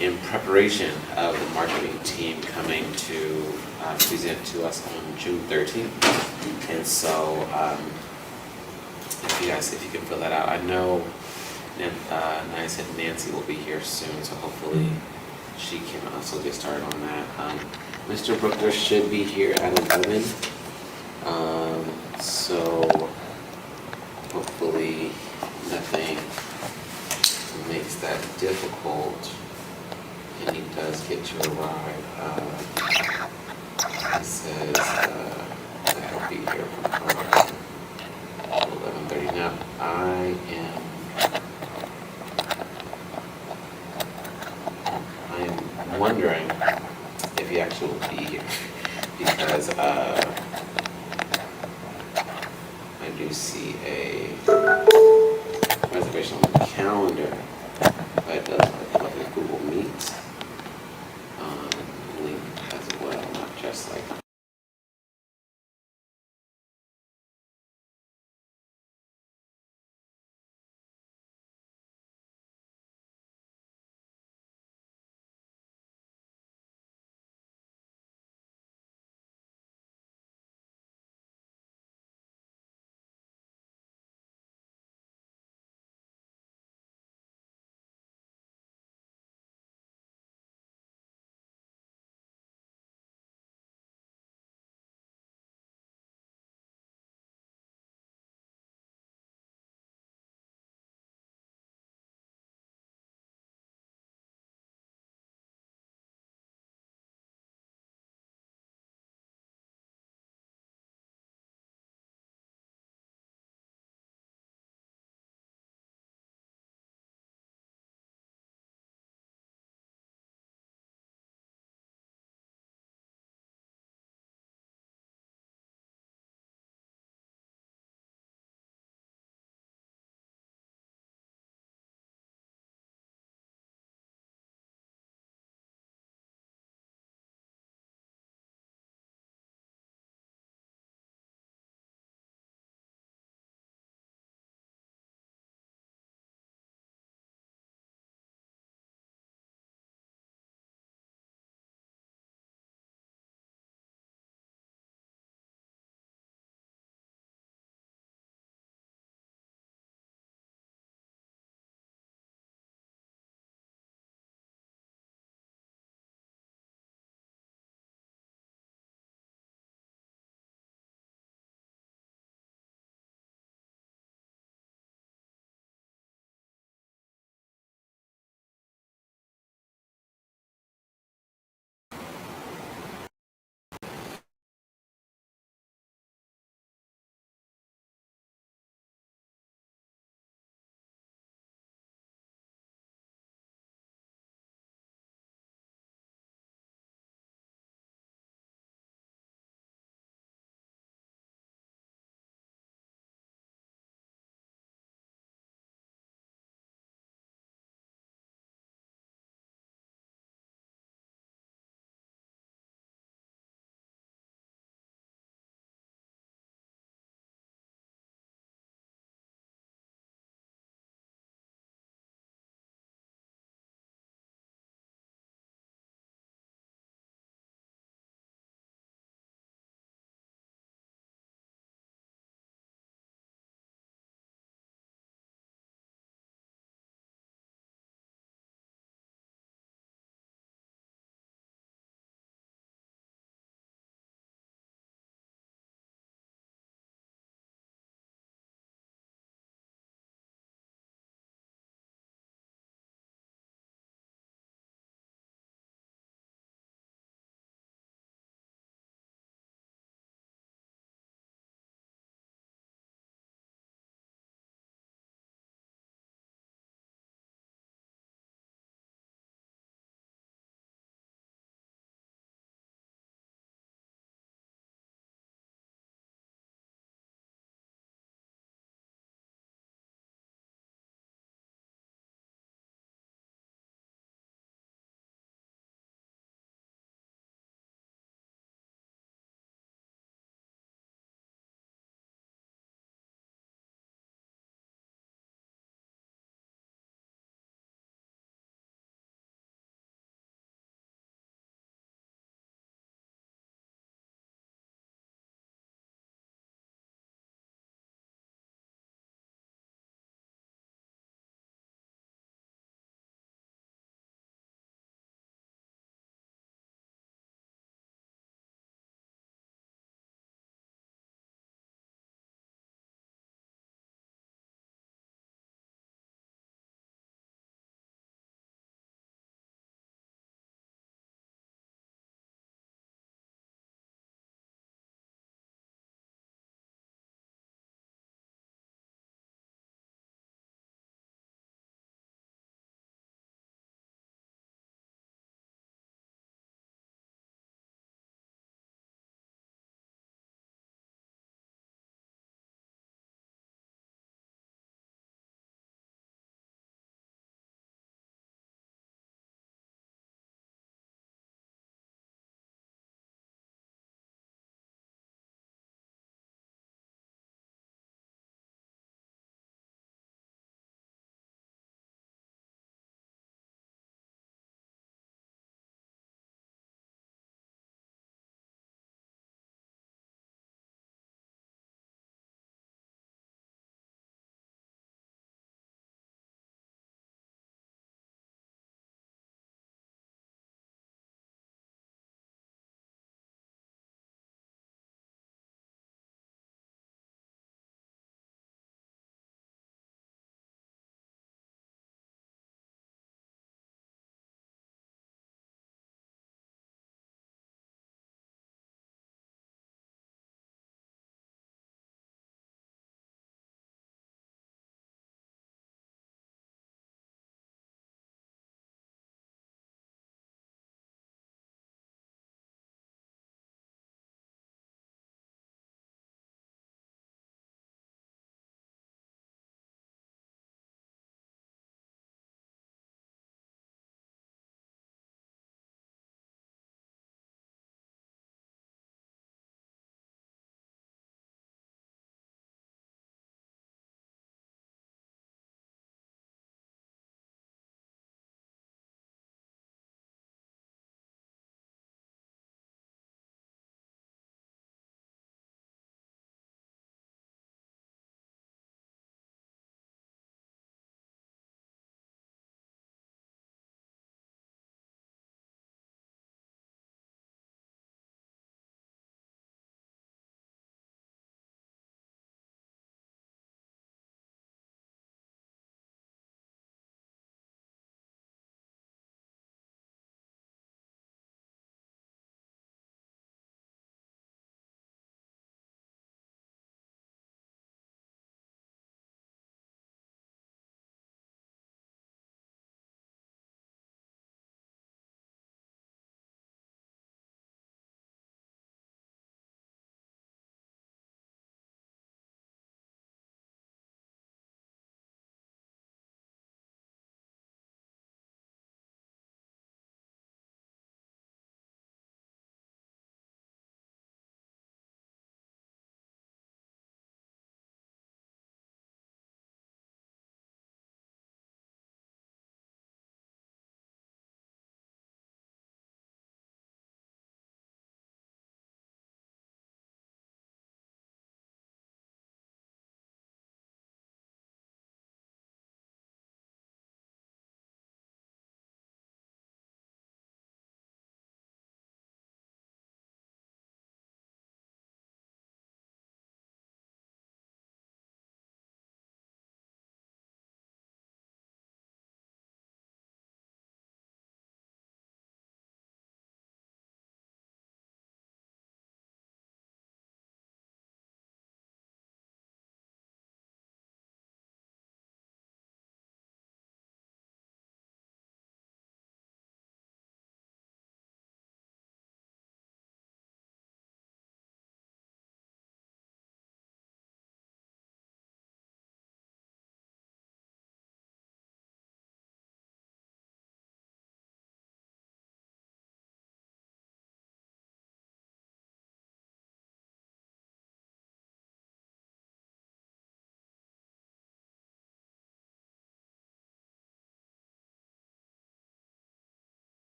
in preparation of the marketing team coming to present to us on June 13th. And so if you can fill that out. I know I said Nancy will be here soon, so hopefully she can also get started on that. Mr. Brookner should be here at 11. So hopefully nothing makes that difficult, and he does get to arrive. He says that he'll be here from 11:30. Now I'm wondering if he actually will be here, because I do see a reservation on the calendar, but it does come up with Google Meet link as well, not just like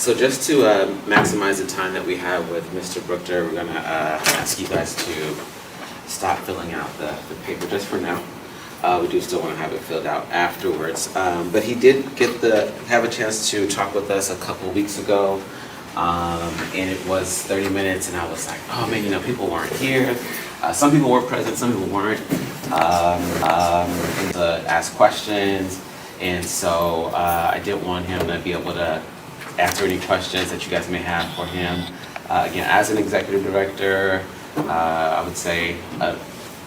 So just to maximize the time that we have with Mr. Brookter, we're going to ask you guys to stop filling out the paper just for now. We do still want to have it filled out afterwards. But he did have a chance to talk with us a couple weeks ago. And it was 30 minutes, and I was like, oh man, people weren't here. Some people were present, some people weren't. And to ask questions. And so I did want him to be able to answer any questions that you guys may have for him. Again, as an executive director, I would say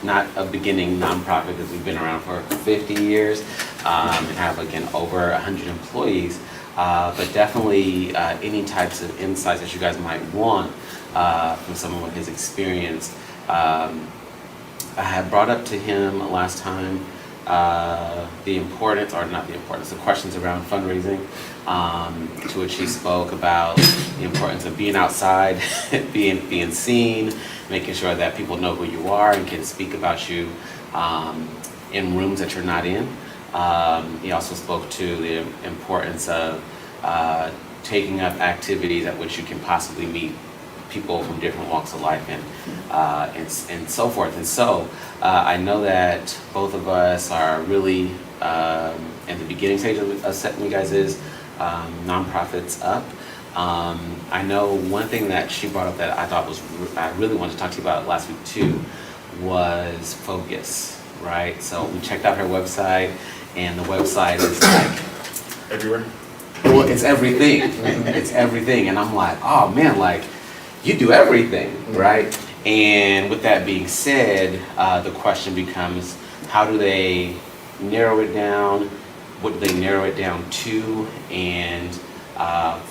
not a beginning nonprofit, because we've been around for 50 years and have, again, over 100 employees. But definitely any types of insights that you guys might want from someone with his experience. I had brought up to him last time the questions around fundraising, to which he spoke about the importance of being outside, being seen, making sure that people know who you are and can speak about you in rooms that you're not in. He also spoke to the importance of taking up activities at which you can possibly meet people from different walks of life and so forth. And so I know that both of us are really in the beginning stage of setting you guys' nonprofits up. I know one thing that she brought up that I thought I really wanted to talk to you about last week too was focus, right? So we checked out her website, and the website is like everywhere. Well, it's everything. It's everything, and I'm like, oh man, like you do everything, right? And with that being said, the question becomes, how do they narrow it down? What do they narrow it down to, and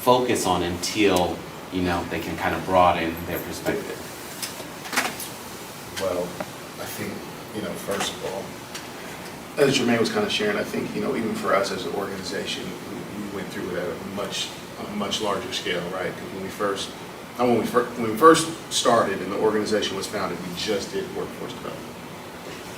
focus on until they can kind of broaden their perspective? Well, I think first of all, as Jermaine was kind of sharing, I think even for us as an organization, we went through it at a much larger scale, right? Because when we first started and the organization was founded, we just did workforce development.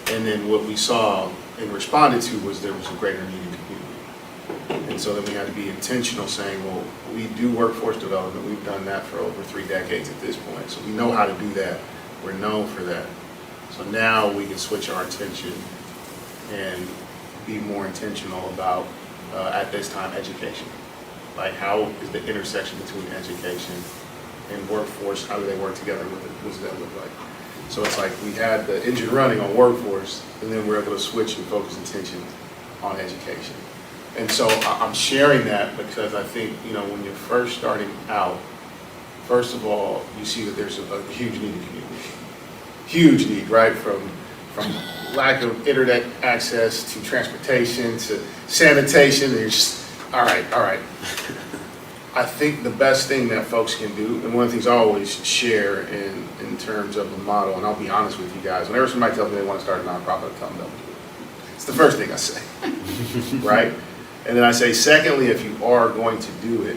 And then what we saw and responded to was there was a greater need in the community. And so then we had to be intentional, saying, well, we do workforce development. We've done that for over 3 decades at this point. So we know how to do that. We're known for that. So now we can switch our attention and be more intentional about, at this time, education. Like, how is the intersection between education and workforce? How do they work together? What does that look like? So it's like we had the engine running on workforce, and then we're able to switch and focus attention on education. And so I'm sharing that because I think, when you're first starting out, first of all, you see that there's a huge need in the community. Huge need, right? From lack of internet access to transportation to sanitation. It's just, all right. I think the best thing that folks can do, and one of the things I always share in terms of the model, and I'll be honest with you guys, whenever somebody tells me they want to start a nonprofit, I tell them don't do it. It's the first thing I say, right? And then I say, secondly, if you are going to do it,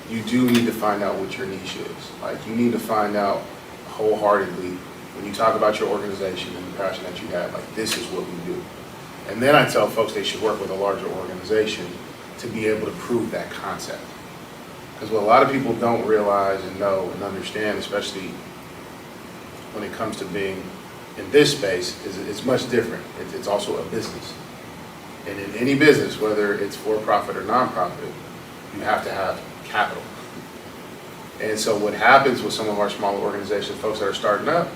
you do need to find out what your niche is. Like, you need to find out wholeheartedly, when you talk about your organization and the passion that you have, like, this is what we do. And then I tell folks they should work with a larger organization to be able to prove that concept. Because what a lot of people don't realize and know and understand, especially when it comes to being in this space, is it's much different. It's also a business. And in any business, whether it's for-profit or nonprofit, you have to have capital. And so what happens with some of our smaller organizations, folks that are starting up,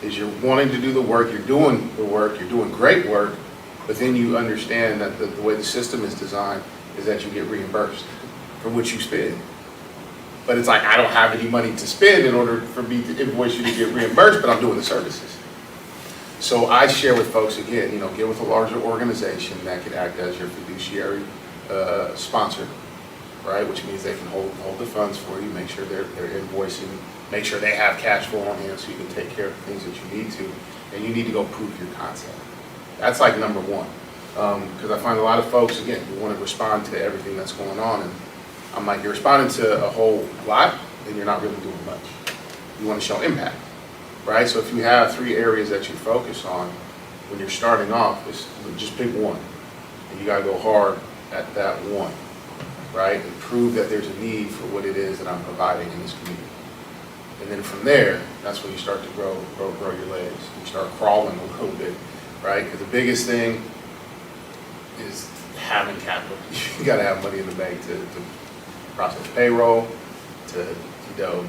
is you're wanting to do the work, you're doing the work, you're doing great work, but then you understand that the way the system is designed is that you get reimbursed for what you spend. But it's like, I don't have any money to spend in order for me to invoice you to get reimbursed, but I'm doing the services. So I share with folks, again, get with a larger organization that can act as your fiduciary sponsor, right? Which means they can hold the funds for you, make sure they're invoicing, make sure they have cash flow on hand so you can take care of the things that you need to, and you need to go prove your concept. That's like number one. Because I find a lot of folks, again, who want to respond to everything that's going on, and I'm like, you're responding to a whole lot, and you're not really doing much. You want to show impact, right? So if you have 3 areas that you focus on when you're starting off, just pick one, and you got to go hard at that one. right? And prove that there's a need for what it is that I'm providing in this community. And then from there, that's when you start to grow your legs. You start crawling a little bit, right? Because the biggest thing is having capital. You got to have money in the bank to process payroll, to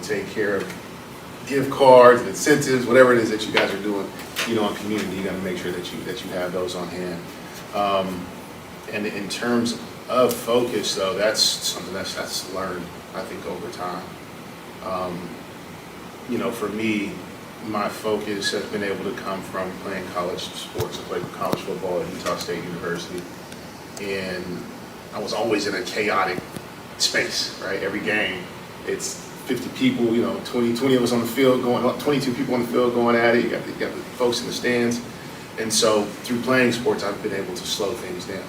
take care of gift cards, incentives, whatever it is that you guys are doing, in community. You got to make sure that you have those on hand. And in terms of focus, though, that's something that's learned, I think, over time. For me, my focus has been able to come from playing college sports. I played college football at Utah State University, and I was always in a chaotic space, right? Every game, it's 50 people, 20 of us on the field, 22 people on the field going at it. You got the folks in the stands. And so through playing sports, I've been able to slow things down.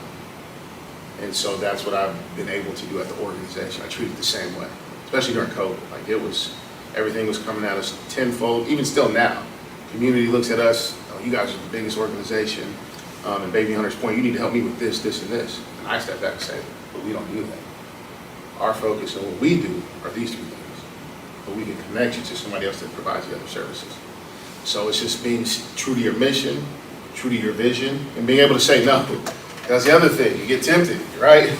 And so that's what I've been able to do at the organization. I treat it the same way, especially during COVID. Like everything was coming at us tenfold, even still now. Community looks at us, oh, you guys are the biggest organization. And Baby Hunter's Point, you need to help me with this, this, and this. And I step back and say, but we don't do that. Our focus and what we do are these three things. But we can connect you to somebody else that provides the other services. So it's just being true to your mission, true to your vision, and being able to say no. That's the other thing. You get tempted, right?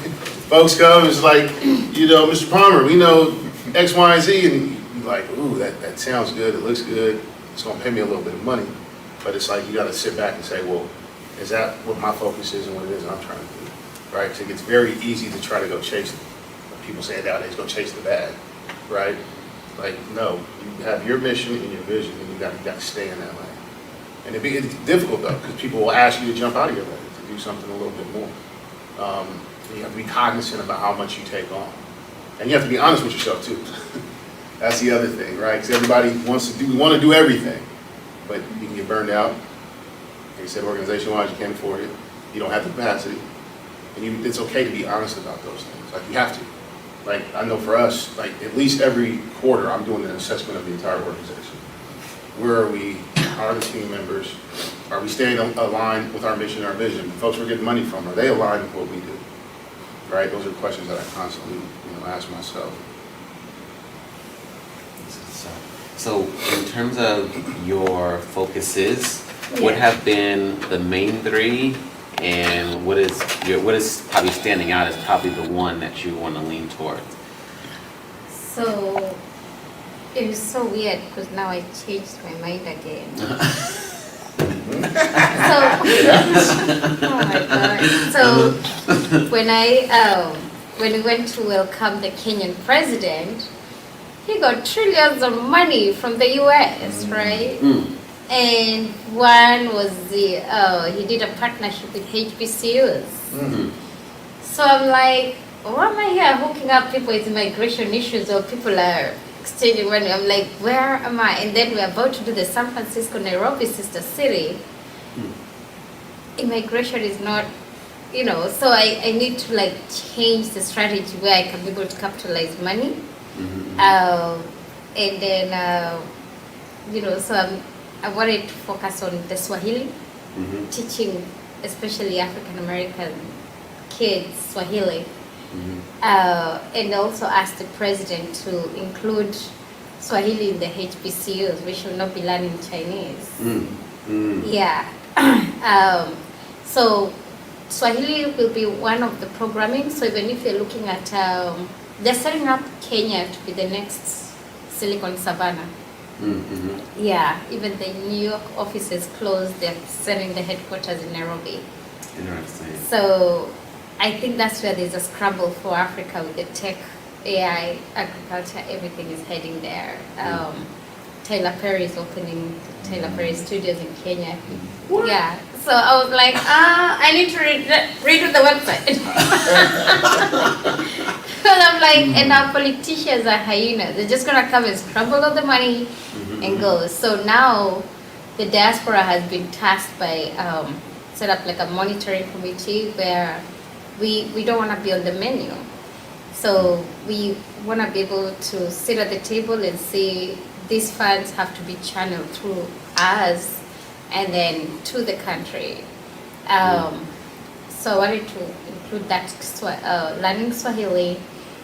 Folks come, it's like, Mr. Palmer, we know X, Y, and Z, and you're like, ooh, that sounds good, it looks good, it's gonna pay me a little bit of money. But it's like, you gotta sit back and say, well, is that what my focus is and what it is that I'm trying to do, right? Because it gets very easy to try to go chase it. People say nowadays, go chase the bag, right? Like, no, you have your mission and your vision, and you got to stay in that lane. And it's difficult, though, because people will ask you to jump out of your lane, to do something a little bit more. You have to be cognizant about how much you take on. And you have to be honest with yourself, too. That's the other thing, right? Because everybody want to do everything, but you can get burned out. Like you said, organization-wise, you can't afford it. You don't have the capacity. And it's okay to be honest about those things. Like, you have to. Like, I know for us, like, at least every quarter, I'm doing an assessment of the entire organization. Where are we? How are the team members? Are we staying aligned with our mission and our vision? The folks we're getting money from, are they aligned with what we do? Right? Those are questions that I constantly, ask myself. So in terms of your focuses, what have been the main three, and what is probably standing out as probably the one that you want to lean towards? So it was so weird because now I changed my mind again. Oh my God. So when we went to welcome the Kenyan president, he got trillions of money from the US, right? And one was he did a partnership with HBCUs. So I'm like, why am I here hooking up people with immigration issues, or people are exchanging money? I'm like, where am I? And then we're about to do the San Francisco Nairobi sister city. Immigration is not, so I need to change the strategy where I can be able to capitalize money. And then, so I wanted to focus on the Swahili, teaching especially African American kids Swahili, and also asked the president to include Swahili in the HBCUs. We should not be learning Chinese. Yeah. So Swahili will be one of the programming. So even if you're looking at, they're setting up Kenya to be the next Silicon Savannah. Yeah, even the New York office is closed. They're setting the headquarters in Nairobi. Interesting. So I think that's where there's a scramble for Africa with the tech, AI, agriculture, everything is heading there. Tyler Perry is opening Tyler Perry Studios in Kenya. What? Yeah. So I was like, I need to redo the website. Because I'm like, and our politicians are hyenas. They're just going to come and scramble all the money and go. So now the diaspora has been tasked by, set up like a monitoring committee where we don't want to be on the menu. So we want to be able to sit at the table and say, these funds have to be channeled through us and then to the country. So So I wanted to include that learning Swahili,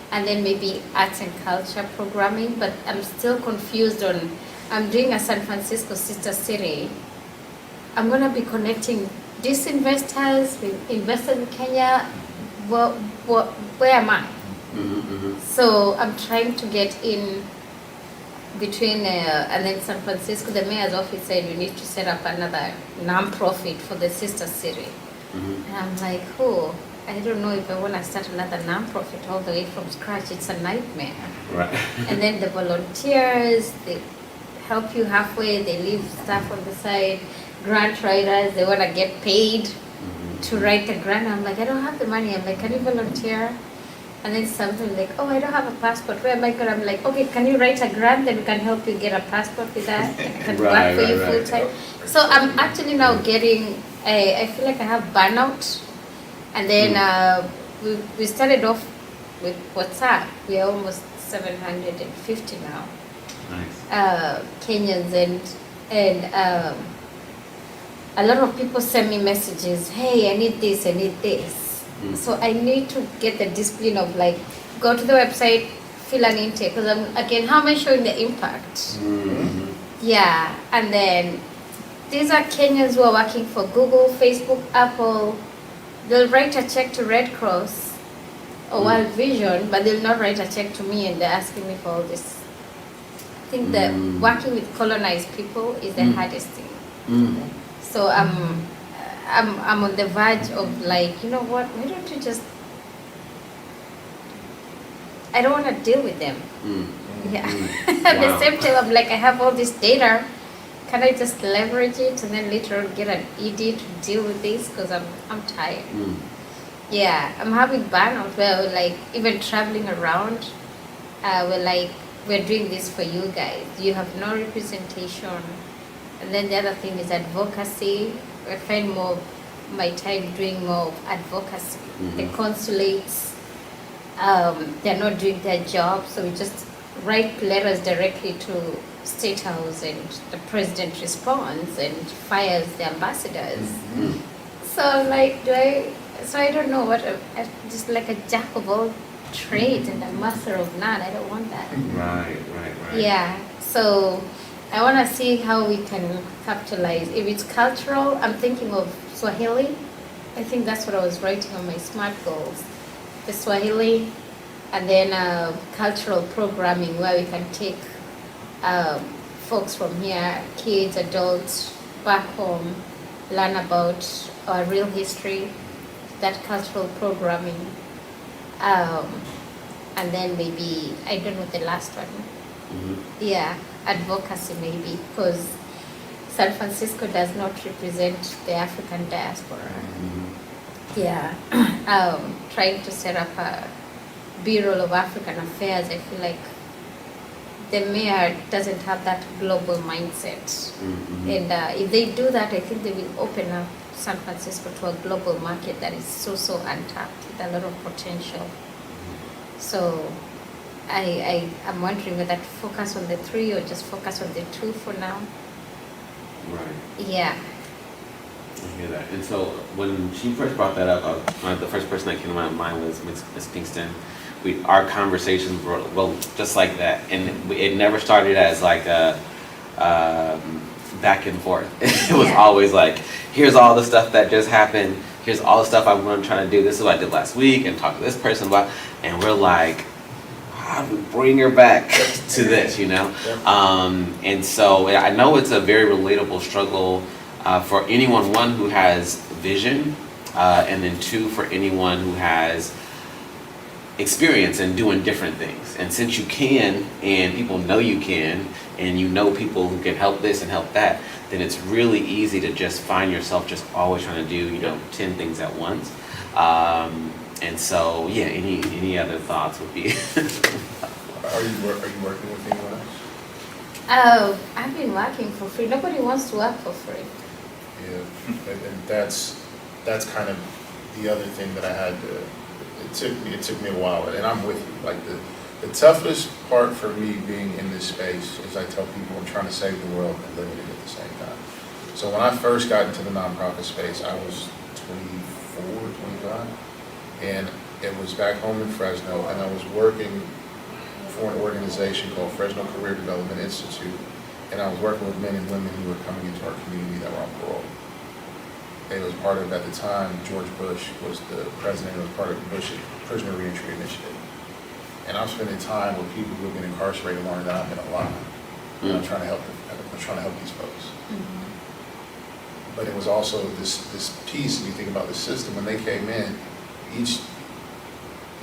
and then maybe arts and culture programming. But I'm still confused on. I'm doing a San Francisco sister city. I'm gonna be connecting these investors with investors in Kenya. Where am I? So I'm trying to get in between, and then San Francisco, the mayor's office said we need to set up another non-profit for the sister city. And I'm like, oh, I don't know if I want to start another non-profit all the way from scratch. It's a nightmare. Right. And then the volunteers, they help you halfway, they leave stuff on the side. Grant writers, they want to get paid to write the grant. I'm like, I don't have the money. I'm like, can you volunteer? And then something like, oh, I don't have a passport. Where am I going? I'm like, okay, can you write a grant? Then we can help you get a passport with that. I can work for you full time. So I'm actually now getting, I feel like I have burnout. And then we started off with WhatsApp. We are almost 750 now. Nice. Kenyans and a lot of people send me messages, hey, I need this, I need this. So I need to get the discipline of like, go to the website, fill an intake, because again, how am I showing the impact? Yeah, and then these are Kenyans who are working for Google, Facebook, Apple. They'll write a check to Red Cross or World Vision, but they'll not write a check to me, and they're asking me for all this. I think that working with colonized people is the hardest thing. So I'm on the verge of like, you know what, why don't you just, I don't want to deal with them. Yeah. At the same time, I'm like, I have all this data. Can I just leverage it and then later on get an ED to deal with this? Because I'm tired. Yeah, I'm having burnout where we're like, even traveling around, we're doing this for you guys. You have no representation. And then the other thing is advocacy. I find more of my time doing more of advocacy. The consulates, they're not doing their job, so we just write letters directly to State House, and the president responds and fires the ambassadors. So like, I don't know what, I'm just like a jack of all trades and a master of none. I don't want that. Right. Yeah, so I want to see how we can capitalize. If it's cultural, I'm thinking of Swahili. I think that's what I was writing on my SMART goals. The Swahili, and then cultural programming where we can take folks from here, kids, adults, back home, learn about our real history, that cultural programming. And then maybe, I don't know the last one. Yeah, advocacy maybe, because San Francisco does not represent the African diaspora. Yeah, trying to set up a Bureau of African Affairs, I feel like the mayor doesn't have that global mindset. And if they do that, I think they will open up San Francisco to a global market that is so untapped with a lot of potential. So I'm wondering whether to focus on the 3 or just focus on the 2 for now. Right. Yeah. I hear that. And so when she first brought that up, the first person that came to my mind was Ms. Kingston. Our conversations were, well, just like that. And it never started as like a back and forth. It was always like, here's all the stuff that just happened. Here's all the stuff I'm going to try to do. This is what I did last week, and talk to this person about. And we're like, how do we bring her back to this, you know? And so I know it's a very relatable struggle for anyone, one, who has vision, and then 2, for anyone who has experience in doing different things. And since you can, and people know you can, and you know people who can help this and help that, then it's really easy to just find yourself just always trying to do, 10 things at once. And so, yeah, any other thoughts would be? Are you working with anyone else? I've been working for free. Nobody wants to work for free. Yeah, and that's kind of the other thing that I had to. It took me a while, and I'm with you. Like the toughest part for me being in this space is I tell people I'm trying to save the world and living it at the same time. So when I first got into the nonprofit space, I was 24, 25. time. And it was back home in Fresno, and I was working for an organization called Fresno Career Development Institute, and I was working with men and women who were coming into our community that were on parole. It was part of, at the time, George Bush was the president, it was part of the Bush Prisoner Reentry Initiative. And I'm spending time with people who have been incarcerated longer than I've been alive. And I'm trying to help these folks. Mm-hmm. But it was also this piece, when you think about the system, when they came in, each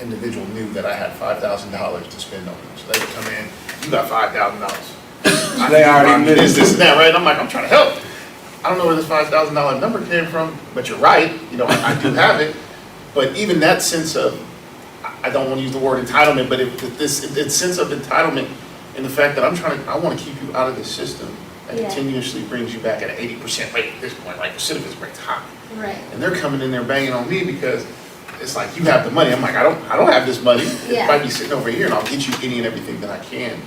individual knew that I had $5,000 to spend on them. So they would come in, you got $5,000. They already knew this and that, right? And I'm like, I'm trying to help. I don't know where this $5,000 number came from, but you're right. You know, I do have it. But even that sense of, I don't want to use the word entitlement, but this sense of entitlement and the fact that I want to keep you out of this system that continuously brings you back at an 80% rate at this point, like recidivist rate's high. Right. And they're coming in there banging on me because it's like, you have the money. I'm like, I don't have this money. Yeah. It might be sitting over here, and I'll get you any and everything that I can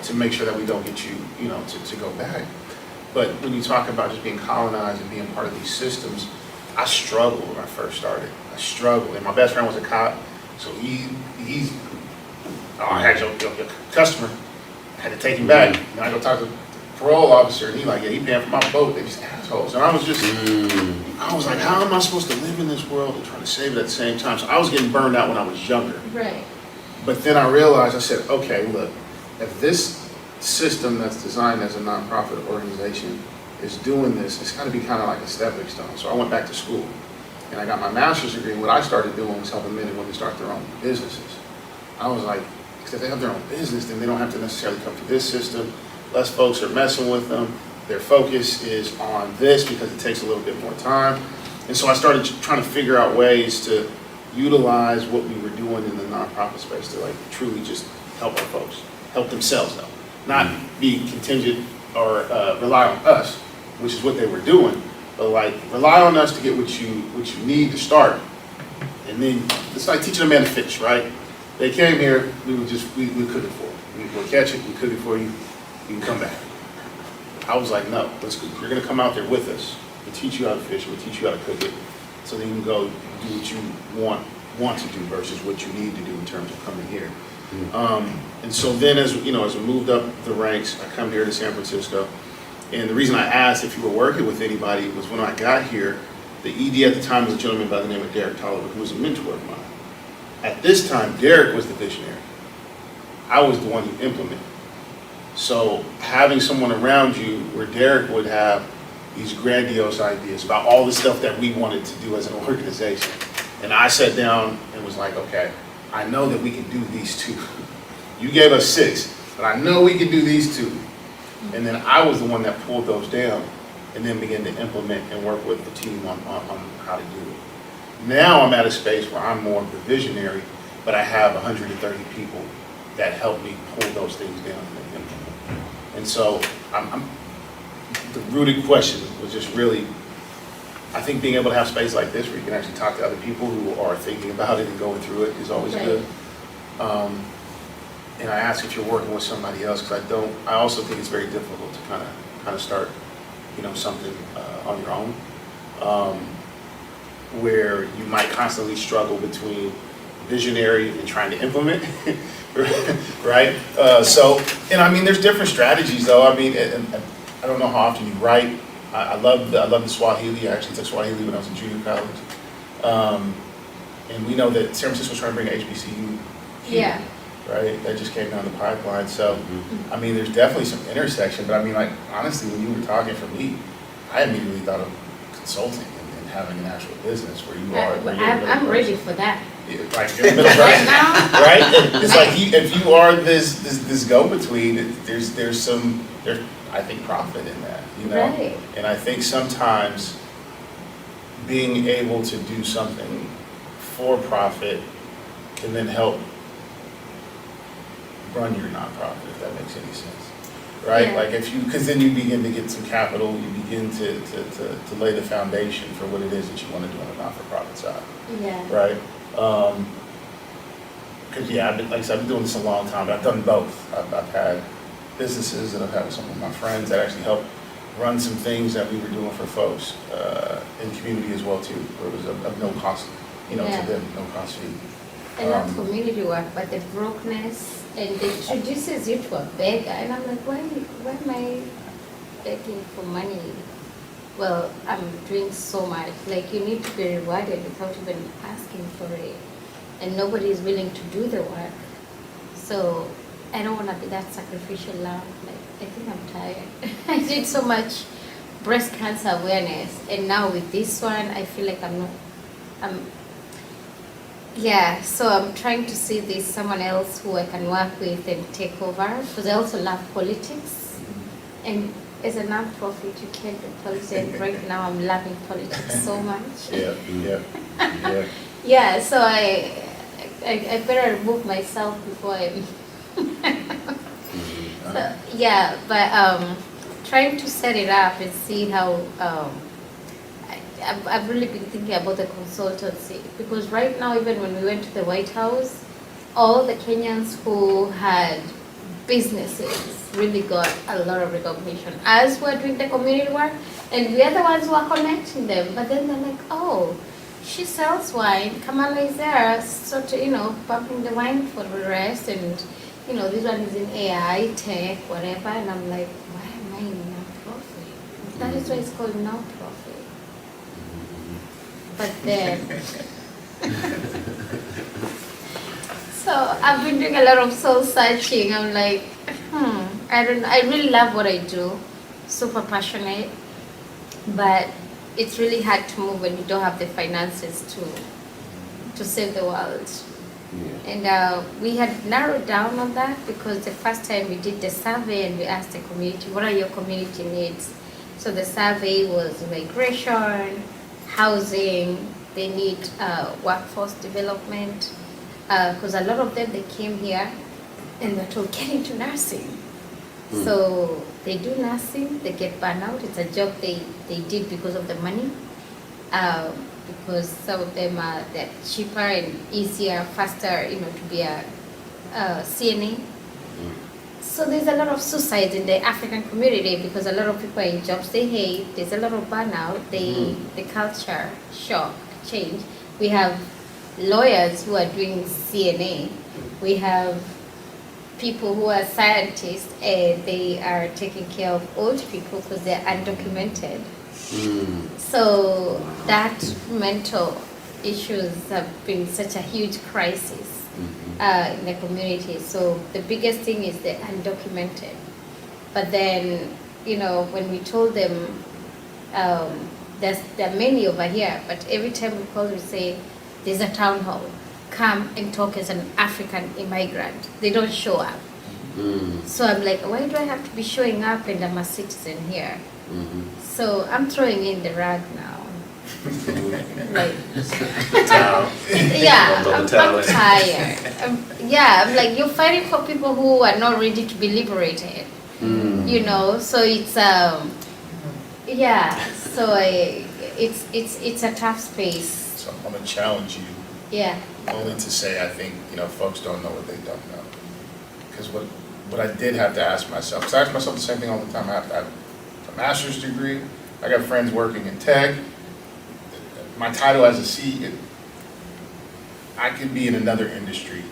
to make sure that we don't get you, you know, to go back. But when you talk about just being colonized and being part of these systems, I struggled when I first started. I struggled, and my best friend was a cop, so I had your customer. I had to take him back. And I go talk to the parole officer, and he's like, yeah, he paying for my boat. They're just assholes. And I was just, I was like, how am I supposed to live in this world and try to save it at the same time? So I was getting burned out when I was younger. Right. But then I realized, I said, okay, look, if this system that's designed as a nonprofit organization is doing this, it's got to be kind of like a stepping stone. So I went back to school, and I got my master's degree. What I started doing was helping men and women start their own businesses. I was like, if they have their own business, then they don't have to necessarily come to this system. Less folks are messing with them. Their focus is on this because it takes a little bit more time. And so I started trying to figure out ways to utilize what we were doing in the nonprofit space to like truly just help our folks, help themselves though. Not be contingent or rely on us, which is what they were doing, but like rely on us to get what you need to start. And then it's like teaching a man to fish, right? They came here, we cook it for you. We'll catch it, we cook it for you, you can come back. I was like, no, you're gonna come out there with us. We'll teach you how to fish, we'll teach you how to cook it, so then you can go do what you want to do versus what you need to do in terms of coming here. And so then as we moved up the ranks, I come here to San Francisco. And the reason I asked if you were working with anybody was when I got here, the ED at the time was a gentleman by the name of Derek Tolliver, who was a mentor of mine. At this time, Derek was the visionary. I was the one who implemented. So having someone around you where Derek would have these grandiose ideas about all the stuff that we wanted to do as an organization. And I sat down and was like, okay, I know that we can do these two. You gave us 6, but I know we can do these 2. And then I was the one that pulled those down and then began to implement and work with the team on how to do it. Now I'm at a space where I'm more of the visionary, but I have 130 people that help me pull those things down and implement. And so the rooted question was just really, I think being able to have space like this where you can actually talk to other people who are thinking about it and going through it is always good. And I ask if you're working with somebody else because I also think it's very difficult to kind of start, something on your own, where you might constantly struggle between visionary and trying to implement, right? And I mean, there's different strategies though. I mean, and I don't know how often you write. I love the Swahili. I actually took Swahili when I was in junior college. And we know that San Francisco's trying to bring HBCU here, right? That just came down the pipeline. So, I mean, there's definitely some intersection, but I mean, like, honestly, when you were talking for me, I immediately thought of consulting and having an actual business where you are. I'm ready for that. Like, in the middle, right? It's like, if you are this go-between, there's I think profit in that, Right. And I think sometimes being able to do something for profit can then help run your nonprofit, if that makes any sense, right? Yeah. Like because then you begin to get some capital, you begin to lay the foundation for what it is that you want to do on the not-for-profit side, right? Because I've been doing this a long time, but I've done both. I've had businesses that I've had with some of my friends that actually helped run some things that we were doing for folks in the community as well too, where it was of no cost Yeah. to them, no cost fee. I love community work, but the brokenness, and it introduces you to a beggar, and I'm like, why am I begging for money? Well, I'm doing so much. Like, you need to be rewarded without even asking for it, and nobody is willing to do the work. So I don't want to be that sacrificial lamb. Like, I think I'm tired. I did so much breast cancer awareness, and now with this one, I feel like yeah, so I'm trying to see this someone else who I can work with and take over, because I also love politics. And as a non-profit, you can't do politics. And right now, I'm loving politics so much. Yeah. Yeah, so I better remove myself before I. So, yeah, but trying to set it up and see how. I've really been thinking about the consultancy, because right now, even when we went to the White House, all the Kenyans who had businesses really got a lot of recognition as we're doing the community work, and we are the ones who are connecting them. But then they're like, oh, she sells wine, Kamala is there, sort of, pumping the wine for the rest, and, this one is in AI, tech, whatever, and I'm like, why am I in non-profit? That is why it's called non-profit. But then, so I've been doing a lot of soul searching. I'm like, I really love what I do, super passionate, but it's really hard to move when you don't have the finances to save the world. Yeah. And we had narrowed down on that, because the first time we did the survey and we asked the community, what are your community needs? So the survey was migration, housing, they need workforce development, because a lot of them, they came here and they're told, get into nursing. So they do nursing, they get burnout. It's a job they did because of the money, because some of them are that cheaper and easier, faster, to be a CNA. So there's a lot of suicides in the African community, because a lot of people are in jobs they hate. There's a lot of burnout. The culture shock change. We have lawyers who are doing CNA. We have people who are scientists, and they are taking care of old people because they're undocumented. So that mental issues have been such a huge crisis in the community. So the biggest thing is the undocumented. But then, when we told them, there are many over here, but every time we call, we say, there's a town hall. Come and talk as an African immigrant. They don't show up. So I'm like, why do I have to be showing up and I'm a citizen here? So I'm throwing in the rag now. Like, yeah, I'm tired. I'm like, you're fighting for people who are not ready to be liberated. So it's so it's a tough space. So I'm gonna challenge you. Yeah. Only to say, I think, folks don't know what they don't know. Because what I did have to ask myself, because I ask myself the same thing all the time. I have a master's degree. I got friends working in tech. My title as a CEO, I could be in another industry,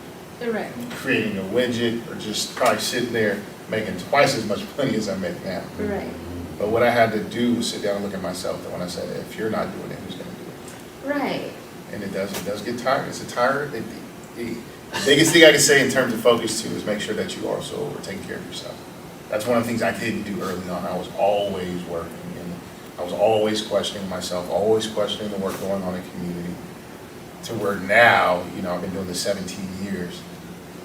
Right. creating a widget, or just probably sitting there making twice as much money as I make now. Right. But what I had to do was sit down and look at myself. And when I said, if you're not doing it, who's going to do it? Right. And it does get tired. It's a tired. The biggest thing I can say in terms of focus too is make sure that you also are taking care of yourself. That's one of the things I didn't do early on. I was always working, and I was always questioning myself, always questioning the work going on in the community. To where now, I've been doing this 17 years.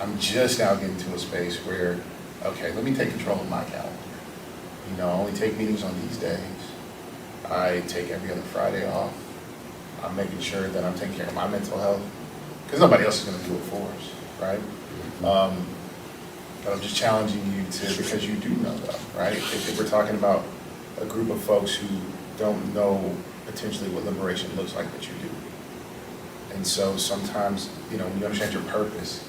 I'm just now getting to a space where, okay, let me take control of my calendar. I only take meetings on these days. I take every other Friday off. I'm making sure that I'm taking care of my mental health, because nobody else is going to do it for us, right? But I'm just challenging you because you do know that, right? If we're talking about a group of folks who don't know potentially what liberation looks like, that you do. And so sometimes, when you understand your purpose.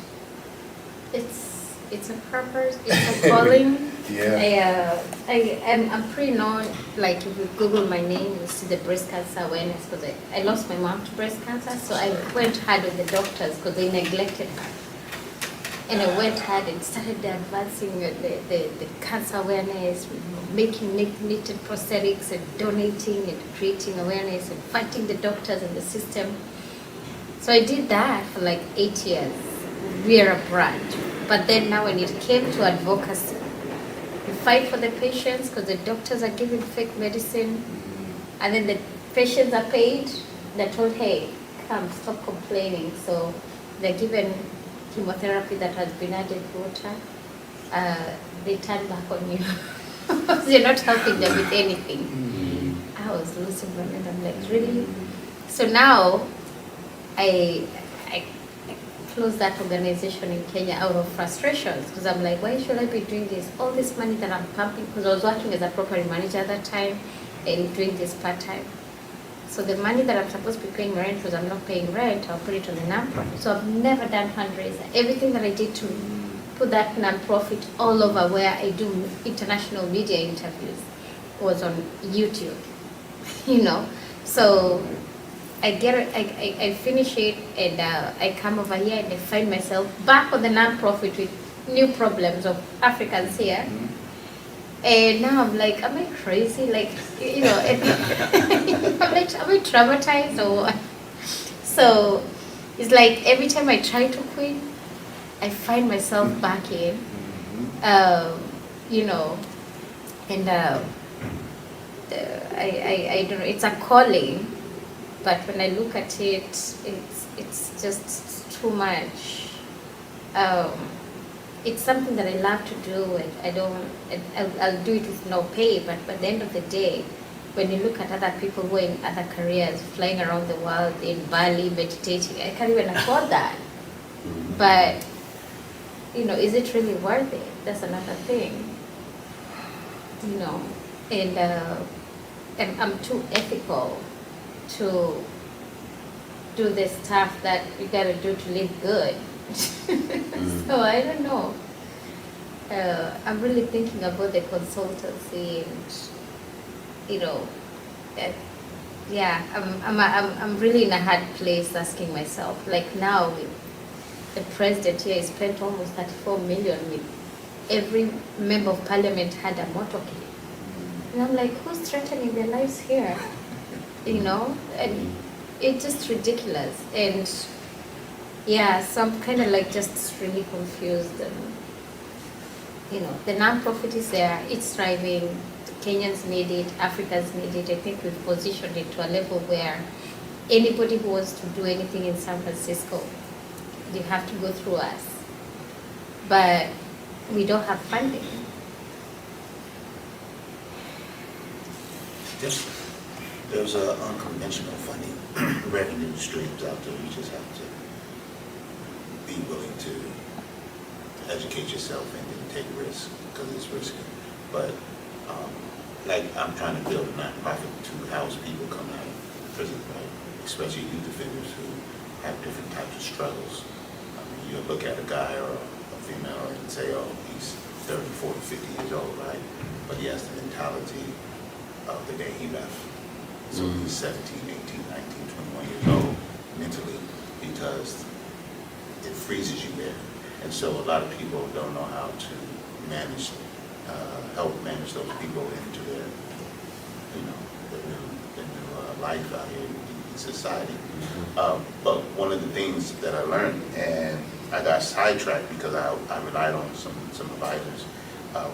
It's it's a purpose, it's a calling. Yeah. I'm pretty known, like if you Google my name, you see the breast cancer awareness, because I lost my mom to breast cancer, so I went hard with the doctors because they neglected her. And I went hard and started advancing the cancer awareness, making knitted prosthetics and donating and creating awareness and fighting the doctors and the system. So I did that for like 8 years. We are a brand. But then now when it came to advocacy, you fight for the patients because the doctors are giving fake medicine, and then the patients are paid. They're told, hey, come, stop complaining. So they're given chemotherapy that has been added water. They turn back on you. You're not helping them with anything. I was losing my mind. I'm like, really? So now I closed that organization in Kenya out of frustrations, because I'm like, why should I be doing this? All this money that I'm pumping, because I was working as a property manager at that time and doing this part-time. So the money that I'm supposed to be paying rent, because I'm not paying rent, I'll put it on the non-profit. So I've never done fundraiser. Everything that I did to put that non-profit all over where I do international media interviews was on YouTube, you know. So I get it, I finish it, and I come over here and I find myself back on the non-profit with new problems of Africans here. And now I'm like, am I crazy? Like, you know, I'm like, am I traumatized or what? So it's like every time I try to quit, I find myself back in, you know, and I don't know, it's a calling, but when I look at it, it's just too much. It's something that I love to do, and I'll do it with no pay, but at the end of the day, when you look at other people who are in other careers, flying around the world, in Bali, meditating, I can't even afford that. But, you know, is it really worth it? That's another thing, you know, and I'm too ethical to do the stuff that you gotta do to live good. So I don't know. I'm really thinking about the consultancy, and you know, yeah, I'm really in a hard place asking myself. Like now, the president here spent almost 34 million with every member of parliament had a motorcade, and I'm like, who's threatening their lives here? You know, and it's just ridiculous. And yeah, so I'm kind of like just really confused. And, you know, the non-profit is there, it's thriving, Kenyans need it, Africans need it. I think we've positioned it to a level where anybody who wants to do anything in San Francisco, you have to go through us. But we don't have funding. There's unconventional funding revenue streams out there. You just have to be willing to educate yourself and then take risks, because it's risky. But like I'm trying to build a nonprofit to house people coming out of prison, right? Especially youth offenders who have different types of struggles. I mean, you look at a guy or a female and say, oh, he's 30, 40, 50 years old, right? But he has the mentality of the day he left. So he's 17, 18, 19, 21 years old mentally, because it freezes you there. And so a lot of people don't know how to manage, help manage those people into their, you know, the new life out here in society. But one of the things that I learned, and I got sidetracked because I relied on some advisors,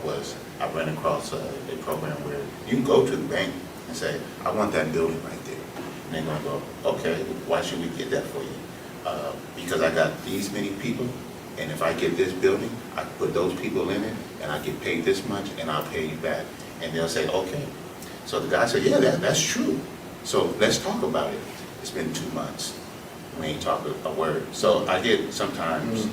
was I ran across a program where you can go to the bank and say, I want that building right there. And they're gonna go, okay, why should we get that for you? Because I got these many people, and if I get this building, I can put those people in it, and I get paid this much, and I'll pay you back. And they'll say, okay. So the guy said, yeah, that's true. So let's talk about it. It's been 2 months. We ain't talking a word. So I get sometimes,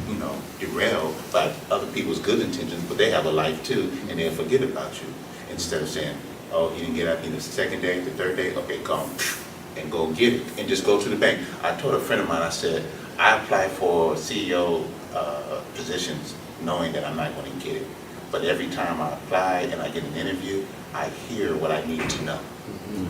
you know, derailed by other people's good intentions, but they have a life too, and they'll forget about you. Instead of saying, oh, you didn't get out the second day, the third day, okay, come and go get it, and just go to the bank. I told a friend of mine, I said, I applied for CEO positions knowing that I'm not going to get it. But every time I apply and I get an interview, I hear what I need to know.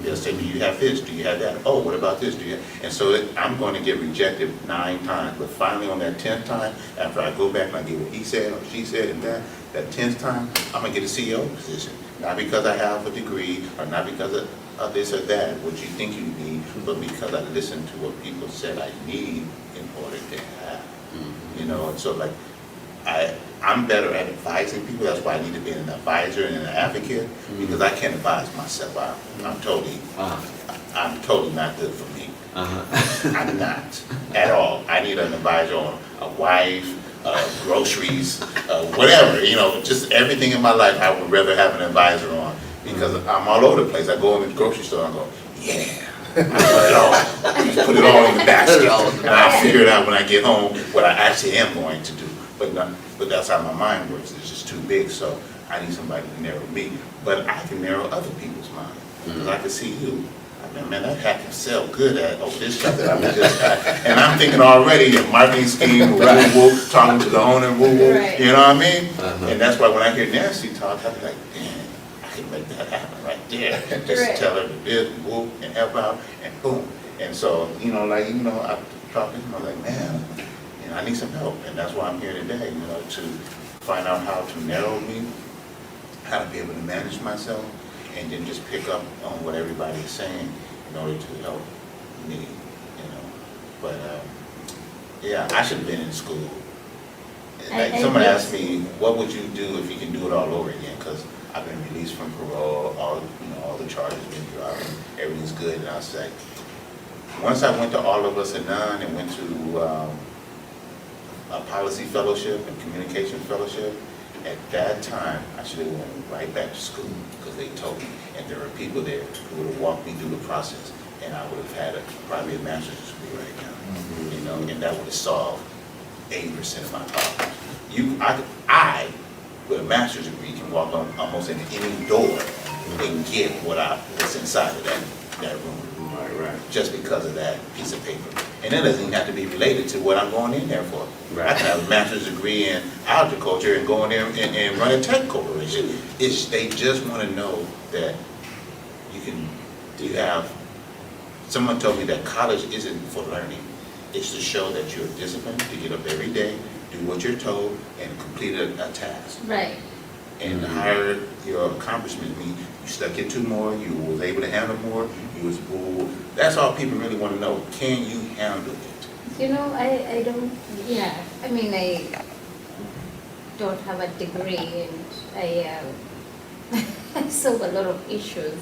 They'll say, do you have this? Do you have that? Oh, what about this? Do you? And so I'm going to get rejected 9 times. But finally on that 10th time, after I go back and I get what he said or she said and that 10th time, I'm going to get a CEO position. Not because I have a degree or not because of this or that, what you think you need, but because I listened to what people said I need in order to have. You know, and so like, I'm better at advising people. That's why I need to be an advisor and an advocate, because I can't advise myself. I'm totally not good for me. I'm not at all. I need an advisor on a wife, groceries, whatever, you know, just everything in my life I would rather have an advisor on, because I'm all over the place. I go in the grocery store and I go, yeah. I put it all in the basket, and I'll figure it out when I get home what I actually am going to do. But that's how my mind works. It's just too big, so I need somebody to narrow me. But I can narrow other people's mind, because I can see you. I mean, man, that hat can sell good at this stuff that I just had. And I'm thinking already a marketing scheme, woo, talking to the owner, woo, Right. you know what I mean? And that's why when I hear Nancy talk, I'm like, damn, I can make that happen right there. Just Right. tell her to this, woo, and help out, and boom. And so, you know, like, you know, I'm talking to him, I'm like, man, you know, I need some help. And that's why I'm here today, you know, to find out how to narrow me, how to be able to manage myself, and then just pick up on what everybody is saying in order to help me, you know. But, yeah, I should have been in school. Like, someone asked me, what would you do if you can do it all over again? Because I've been released from parole, all the charges been dropped, and everything's good. And I was like, once I went to All of Us at None and went to a policy fellowship and communication fellowship, at that time, I should have went right back to school, because they told me, and there were people there who would have walked me through the process, and I would have had probably a master's degree right now, you know, and that would have solved 80% of my problems. I, with a master's degree, can walk on almost into any door and get what's inside of that room. Right. Just because of that piece of paper. And it doesn't even have to be related to what I'm going in there for. Right. I can have a master's degree in agriculture and go in there and run a tech corporation. They just want to know that you have, someone told me that college isn't for learning. It's to show that you're disciplined, to get up every day, do what you're told, and complete a task. Right. And the higher your accomplishment means, you stuck into more, you was able to handle more, that's all people really want to know. Can you handle it? You know, I don't, yeah, I mean, I don't have a degree, and I solve a lot of issues.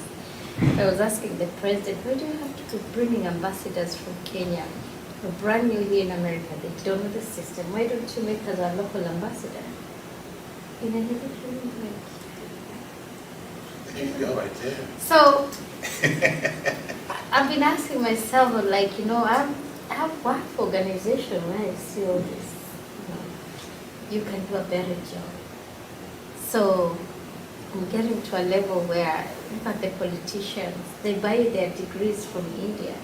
I was asking the president, why do you have to keep bringing ambassadors from Kenya? We're brand new here in America, they don't know the system. Why don't you make us a local ambassador? And I never really like. There you go, right there. So, I've been asking myself, like, you know, I have worked for organization where I see all this, you can do a better job. So, I'm getting to a level where, look at the politicians, they buy their degrees from India,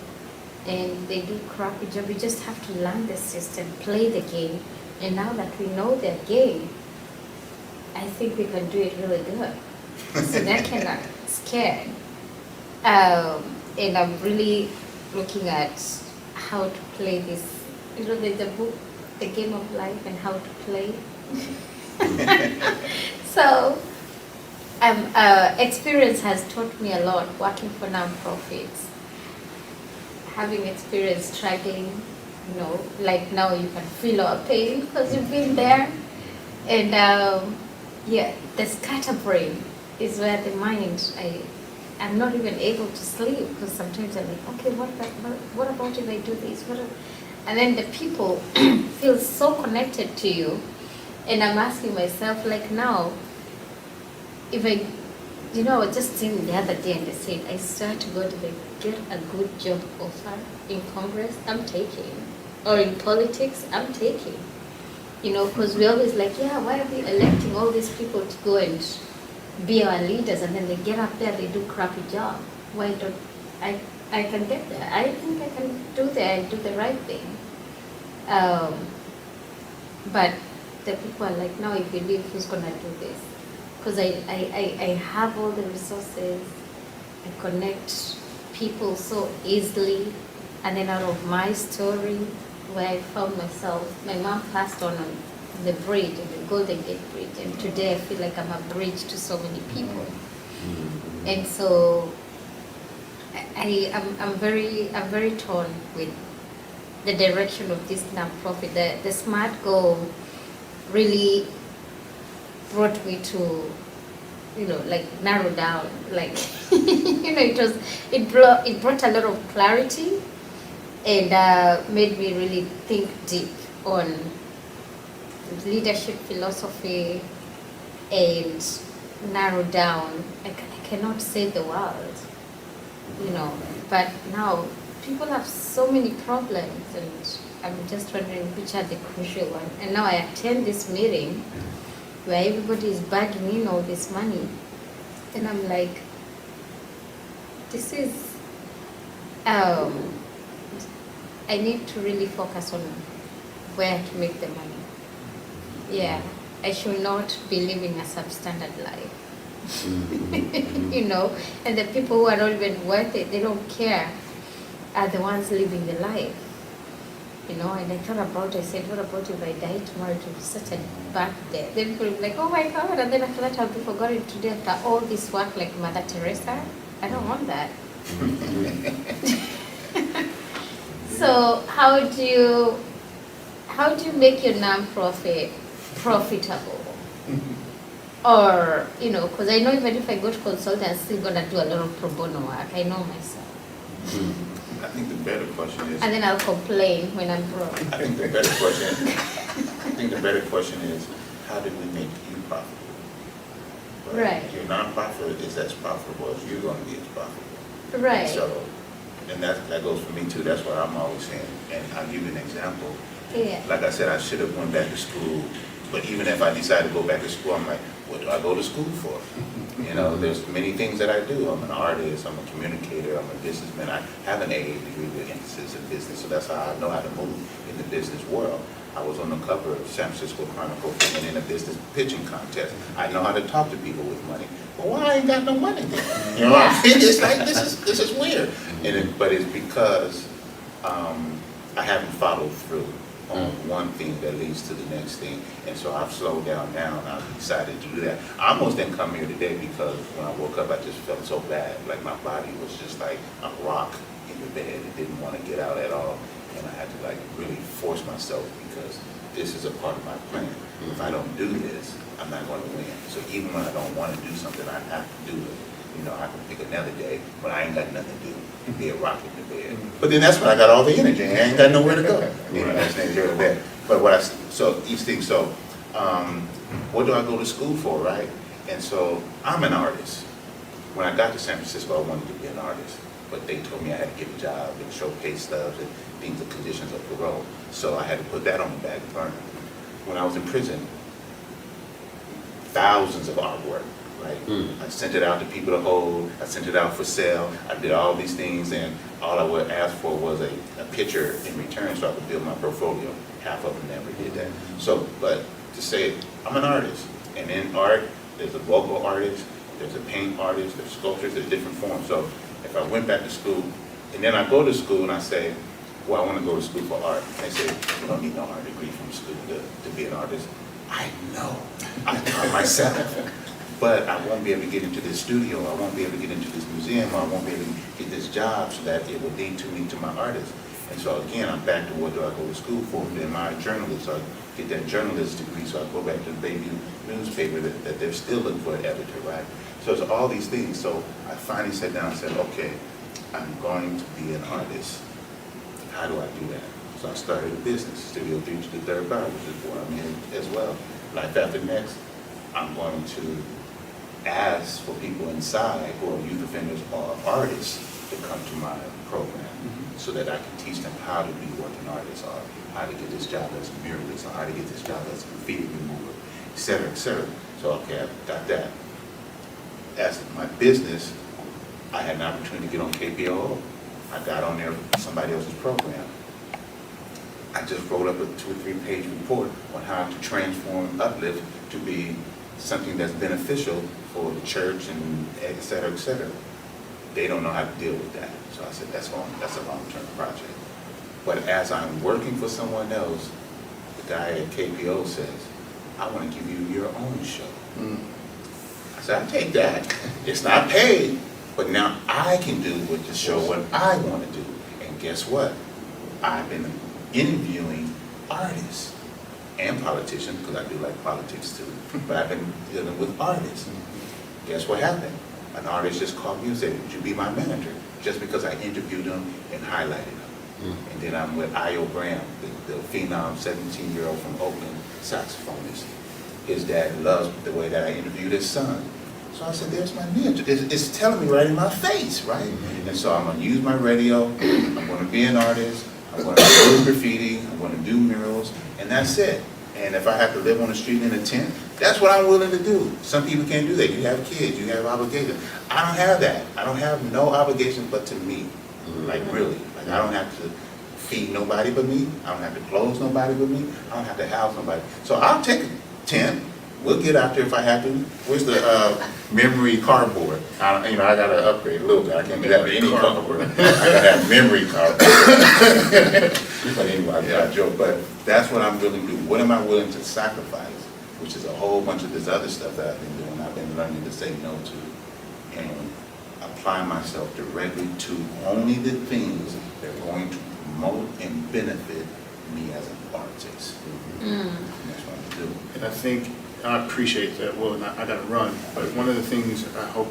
and they do crappy job. You just have to learn the system, play the game, and now that we know their game, I think we can do it really good. So they're kind of scared. And I'm really looking at how to play this. You know, there's a book, The Game of Life, and how to play. So, experience has taught me a lot working for nonprofits. Having experience struggling, you know, like now you can feel our pain because you've been there. And yeah, the scatterbrain is where the mind, I'm not even able to sleep, because sometimes I'm like, okay, what about if I do this? And then the people feel so connected to you, and I'm asking myself, like now, if I, you know, I was just saying the other day, and they said, I swear to God, if I get a good job offer in Congress, I'm taking, or in politics, I'm taking. You know, because we always like, yeah, why are we electing all these people to go and be our leaders, and then they get up there, they do crappy job. Why don't I can get there? I think I can do that and do the right thing. But the people are like, now if you leave, who's gonna do this? Because I have all the resources, I connect people so easily, and then out of my story, where I found myself, my mom passed on the bridge, the Golden Gate Bridge, and today I feel like I'm a bridge to so many people. And so I'm very torn with the direction of this nonprofit. The SMART goal really brought me to, like narrow down, like, it brought a lot of clarity, and made me really think deep on leadership philosophy and narrow down. I cannot save the world, but now people have so many problems, and I'm just wondering which are the crucial ones. And now I attend this meeting where everybody is bagging in all this money, and I'm like, this is, I need to really focus on where to make the money. Yeah, I should not be living a substandard life. And the people who are not even worth it, they don't care, are the ones living the life. And I thought about it, I said, what about if I die tomorrow? It will be such a bad day. Then people will be like, oh my God, and then after that I'll be forgotten today after all this work like Mother Teresa. I don't want that. So how do you make your nonprofit profitable? Or, because I know even if I go to consult, I'm still going to do a lot of pro bono work. I know myself. I think the better question is. And then I'll complain when I'm broke. I think the better question is, how do we make you profitable? Right. Your nonprofit is as profitable as you're going to be as profitable. Right. So, and that goes for me too. That's what I'm always saying. And I'll give you an example. Yeah. Like I said, I should have went back to school. But even if I decide to go back to school, I'm like, what do I go to school for? There's many things that I do. I'm an artist, I'm a communicator, I'm a businessman. I have an AA degree with emphasis in business, so that's how I know how to move in the business world. I was on the cover of San Francisco Chronicle for winning a business pitching contest. I know how to talk to people with money. Well, why I ain't got no money then? You know what I mean? It's like, this is weird. But it's because I haven't followed through on one thing that leads to the next thing. And so I've slowed down now, and I've decided to do that. I almost didn't come here today because when I woke up, I just felt so bad. Like my body was just like a rock in the bed. It didn't want to get out at all. And I had to like really force myself because this is a part of my plan. If I don't do this, I'm not going to win. So even when I don't want to do something, I have to do it. I can pick another day, but I ain't got nothing to do. Be a rock in the bed. But then that's when I got all the energy. I ain't got nowhere to go. That's neither here nor there. But so each thing. So, what do I go to school for, right? And so I'm an artist. When I got to San Francisco, I wanted to be an artist, but they told me I had to get a job and show pay stubs and things, the conditions of parole. So I had to put that on the back burner. When I was in prison, thousands of artwork. Right? I sent it out to people to hold. I sent it out for sale. I did all these things, and all I would ask for was a picture in return so I could build my portfolio. Half of them never did that. So, but to say, I'm an artist, and in art, there's a vocal artist, there's a paint artist, there's sculptures, there's different forms. So if I went back to school, and then I go to school and I say, well, I want to go to school for art. And they say, you don't need no art degree from school to be an artist. I know. I taught myself. But I won't be able to get into this studio, I won't be able to get into this museum, I won't be able to get this job so that it will lead to me to my artist. And so again, I'm back to what do I go to school for? Then my journalist, so I get that journalist degree, so I go back to the Bayview newspaper that they're still looking for an editor, right? So it's all these things. So I finally sat down and said, okay, I'm going to be an artist. How do I do that? So I started a business, Studio 3 to the Third Bar, which is where I'm in as well. Life After Next, I'm going to ask for people inside who are youth offenders or artists to come to my program so that I can teach them how to be what an artist or how to get this job as a muralist or how to get this job as a graffiti remover, et cetera, et cetera. So, okay, I got that. As my business, I had an opportunity to get on KPOO. I got on there with somebody else's program. I just wrote up a 2 or 3 page report on how to transform Uplift to be something that's beneficial for the church and et cetera, et cetera. They don't know how to deal with that. So I said, that's a long-term project. But as I'm working for someone else, the guy at KPO says, I want to give you your own show. I said, I take that. It's not paid, but now I can do with the show what I want to do. And guess what? I've been interviewing artists and politicians, because I do like politics too, but I've been dealing with artists. Guess what happened? An artist just called me and said, would you be my manager? Just because I interviewed him and highlighted him. And then I'm with Io Graham, the phenom 17-year-old from Oakland saxophonist. His dad loves the way that I interviewed his son. So I said, there's my niche. It's telling me right in my face, right? And so I'm going to use my radio. I'm going to be an artist. I'm going to do graffiti. I'm going to do murals. And that's it. And if I have to live on the street in a tent, that's what I'm willing to do. Some people can't do that. You have kids. You have obligations. I don't have that. I don't have no obligations but to me. Like really. Like I don't have to feed nobody but me. I don't have to clothe nobody but me. I don't have to house nobody. So I'll take a tent. We'll get out there if I have to. Where's the memory cardboard? I gotta upgrade a little bit. I can't do that with any cardboard. I gotta have memory cardboard. But anyway, I got a joke. But that's what I'm willing to do. What am I willing to sacrifice? Which is a whole bunch of this other stuff that I've been doing. I've been learning to say no to and apply myself directly to only the things that are going to promote and benefit me as an artist. And that's what I'm doing. And I think, I appreciate that. Well, I got to run, but one of the things I hope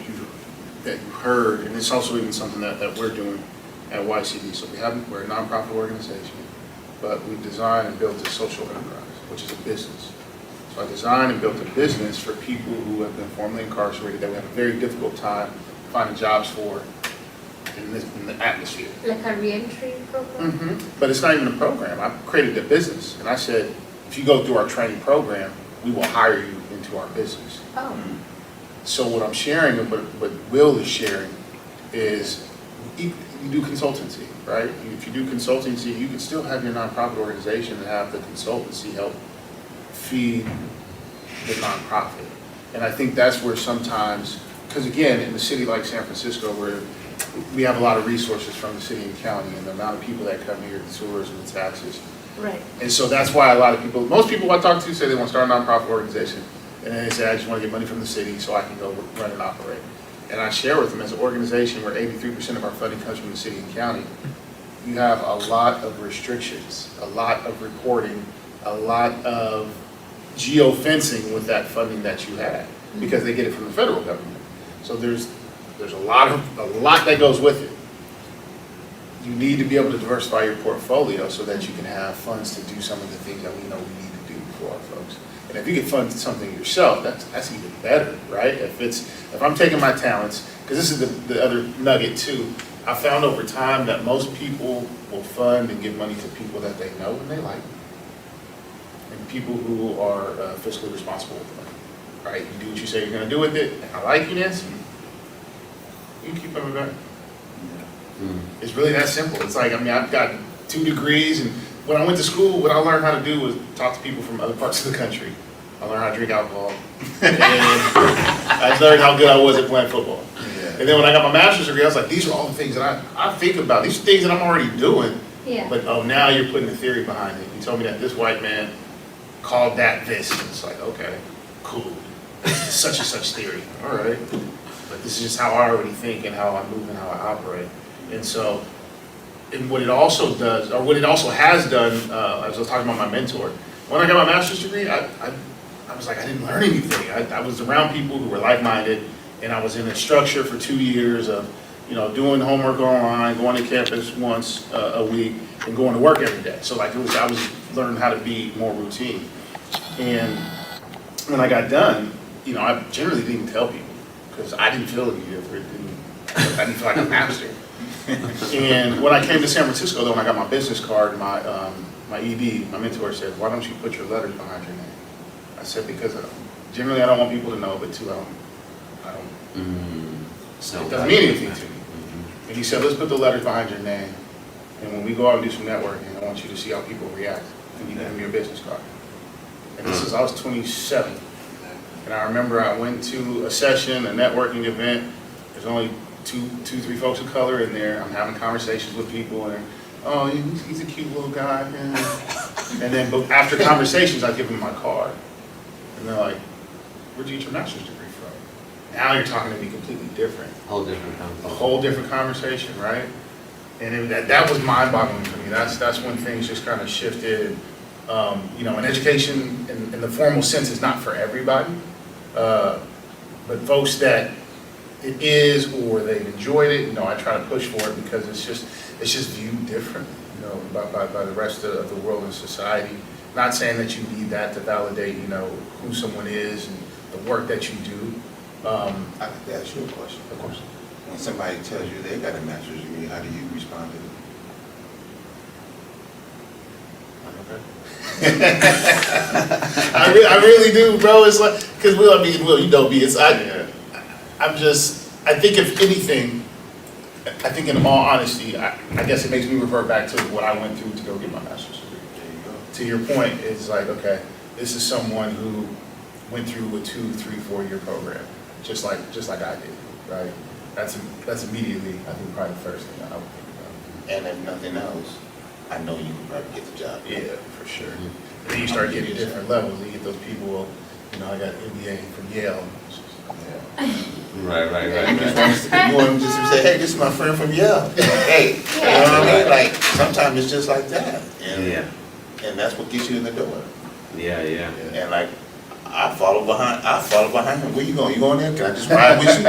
that you heard, and it's also even something that we're doing at YCD. So we're a nonprofit organization, but we designed and built a social enterprise, which is a business. So I designed and built a business for people who have been formerly incarcerated that we have a very difficult time finding jobs for in the atmosphere. Like a reentry program? But it's not even a program. I created a business, and I said, if you go through our training program, we will hire you into our business. Oh. So what I'm sharing, and what Will is sharing, is you do consultancy, right? If you do consultancy, you can still have your nonprofit organization and have the consultancy help feed the nonprofit. And I think that's where sometimes, because again, in a city like San Francisco, where we have a lot of resources from the city and county, and the amount of people that come here, the tourism, the taxes. Right. And so that's why a lot of people, most people I talk to say they want to start a nonprofit organization, and then they say, I just want to get money from the city so I can go run and operate. And I share with them, as an organization where 83% of our funding comes from the city and county, you have a lot of restrictions, a lot of reporting, a lot of geo-fencing with that funding that you have, because they get it from the federal government. So there's a lot that goes with it. You need to be able to diversify your portfolio so that you can have funds to do some of the things that we know we need to do for our folks. And if you can fund something yourself, that's even better, right? If I'm taking my talents, because this is the other nugget too, I found over time that most people will fund and give money to people that they know and they like, and people who are fiscally responsible with money, right? You do what you say you're going to do with it, and I like you this, you can keep coming back. It's really that simple. It's like, I've got 2 degrees, and when I went to school, what I learned how to do was talk to people from other parts of the country. I learned how to drink alcohol. And I learned how good I was at playing football. Yeah. And then when I got my master's degree, I was like, these are all the things that I think about. These are things that I'm already doing. Yeah. But now you're putting a theory behind it. You told me that this white man called that this. And it's like, okay, cool. Such and such theory. All right. But this is just how I already think and how I move and how I operate. And so, and what it also does, or what it also has done, as I was talking about my mentor, when I got my master's degree, I was like, I didn't learn anything. I was around people who were like-minded, and I was in a structure for 2 years of, doing homework online, going to campus once a week, and going to work every day. So like I was learning how to be more routine. And when I got done, I generally didn't even tell people, because I didn't feel any different. I didn't feel like a master. And when I came to San Francisco, though, when I got my business card, my ED, my mentor said, why don't you put your letters behind your name? I said, because generally I don't want people to know, but too, I don't. So it doesn't mean anything to me. And he said, let's put the letters behind your name, And when we go out and do some networking, I want you to see how people react when you give them your business card. And this is, I was 27. And I remember I went to a session, a networking event. There's only two, three folks of color in there. I'm having conversations with people, and oh, he's a cute little guy. Yeah. And then, but after conversations, I give them my card, and they're like, "Where'd you get your master's degree from?" Now you're talking to me completely different. Whole different conversation. A whole different conversation, right? And that was mind-boggling for me. That's when things just kind of shifted. You know, and education in the formal sense is not for everybody. But folks that it is, or they've enjoyed it, you know, I try to push for it because it's just viewed differently, you know, by the rest of the world and society. Not saying that you need that to validate, you know, who someone is and the work that you do. I'd like to ask you a question. Of course. When somebody tells you they got a master's degree, how do you respond to it? I really do, bro. It's like, because Will, you know me. I think if anything, I think in all honesty, I guess it makes me revert back to what I went through to go get my master's degree. There you go. To your point, it's like, okay, this is someone who went through a 2, 3, 4-year program, just like I did, right? That's immediately, I think, probably the first thing I would think about. And if nothing else, I know you can probably get the job. Yeah, for sure. And then you start getting different levels. You get those people, you know, I got an MBA from Yale. Right. You want them just to say, hey, this is my friend from Yale. Hey, you know what I mean? Like, sometimes it's just like that. And that's what gets you in the door. Yeah. And like, I follow behind him. Where you going? You going there? Can I just ride with you?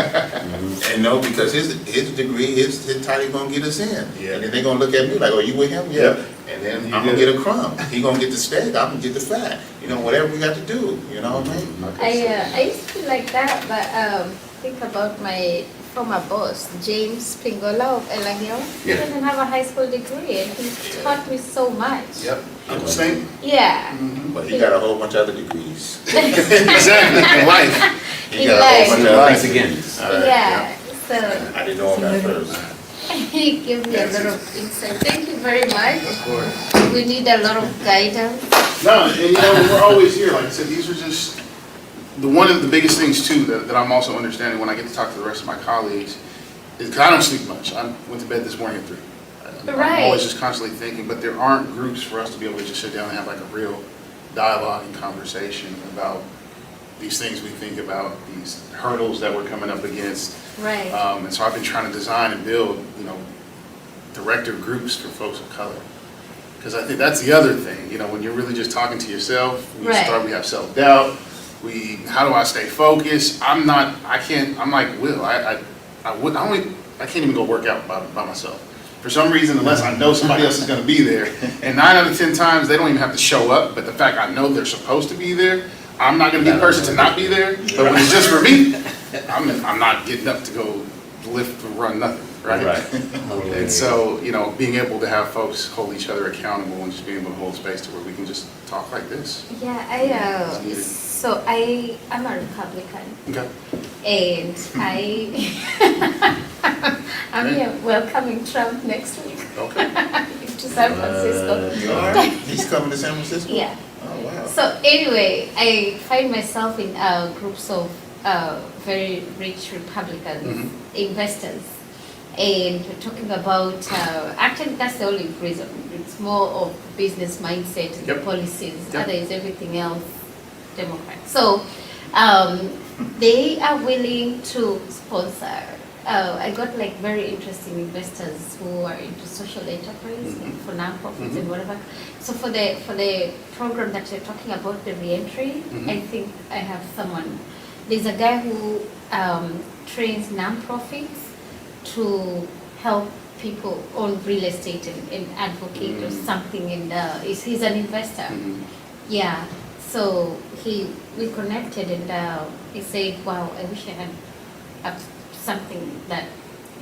And no, because his degree, his title gonna get us in. Yeah. And then they gonna look at me like, oh, you with him? Yeah. And then I'm gonna good. get a crumb. He gonna get the steak. I'm gonna get the fat. You know, whatever we got to do. You know what I mean? I used to be like that, but think about my former boss, James Pingola of Elagio. He doesn't have a high school degree, and he taught me so much. Yep. Uncle Snake? Yeah. But he got a whole bunch of other degrees. Exactly. In life. He got a whole bunch of Once other again. degrees. Yeah. So I didn't know him at first. he gave me a lot of insight. Thank you very much. Of course. We need a lot of guidance. No, and you know, we're always here. Like I said, these are just one of the biggest things too that I'm also understanding when I get to talk to the rest of my colleagues is because I don't sleep much. I went to bed this morning at 3. I'm always just constantly thinking, but there aren't groups for us to be able to just sit down and have like a real dialogue and conversation about these things we think about, these hurdles that we're coming up against. Right. And so I've been trying to design and build, you know, director groups for folks of color. Because I think that's the other thing, you know, when you're really just talking to yourself, we have self-doubt, how do I stay focused? I'm like Will, I can't even go work out by myself. For some reason, unless I know somebody else is going to be there. And 9 out of 10 times, they don't even have to show up, but the fact I know they're supposed to be there, I'm not going to be the person to not be there. But when it's just for me, I'm not getting up to go lift or run nothing, right? And so, you know, being able to have folks hold each other accountable and just being able to hold space to where we can just talk like this. Yeah, I'm a Republican. Okay. And I'm here welcoming Trump next week Okay. to San Francisco. You are? He's coming to San Francisco? Yeah. Oh, wow. So anyway, I find myself in groups of very rich Republican investors, and we're talking about, actually that's the only reason, it's more of business mindset and Yep. policies, Yep. other is everything else Democrat. So they are willing to sponsor. I got like very interesting investors who are into social enterprise, like for nonprofits and whatever. So for the program that you're talking about, the reentry, I think I have someone. There's a guy who trains nonprofits to help people own real estate and advocate or something. And he's an investor. Yeah. So we connected, and he said, "Wow, I wish I had something that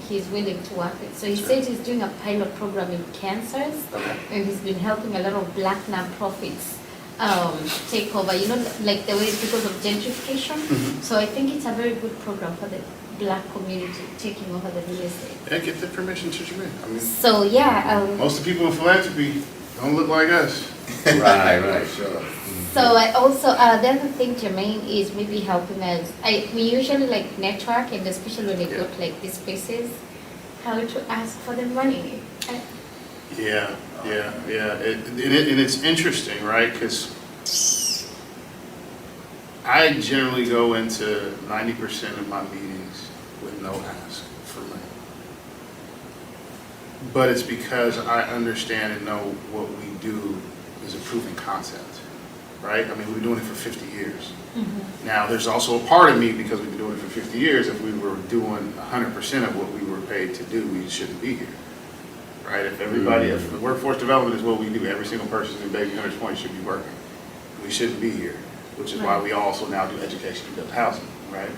he's willing to work with." So he said he's doing a pilot program in cancers, and he's been helping a lot of black nonprofits take over, you know, like the way because of gentrification. So I think it's a very good program for the Black community taking over the real estate. Yeah, get the permission to Jermaine. I mean, So yeah, most of the people in philanthropy don't look like us. Right. So, so I also the other thing, Jermaine, is maybe helping us. We usually like network, and especially when they go to like these spaces, how to ask for the money. yeah. And it's interesting, right? Because I generally go into 90% of my meetings with no ask for money. But it's because I understand and know what we do is a proven concept, right? I mean, we've been doing it for 50 years. Mm-hmm. Now, there's also a part of me, because we've been doing it for 50 years, if we were doing 100% of what we were paid to do, we shouldn't be here, right? If everybody, if the workforce development is what we do, every single person in Baby Hunters Point should be working. We shouldn't be here, which is why we also now do education and build housing, right?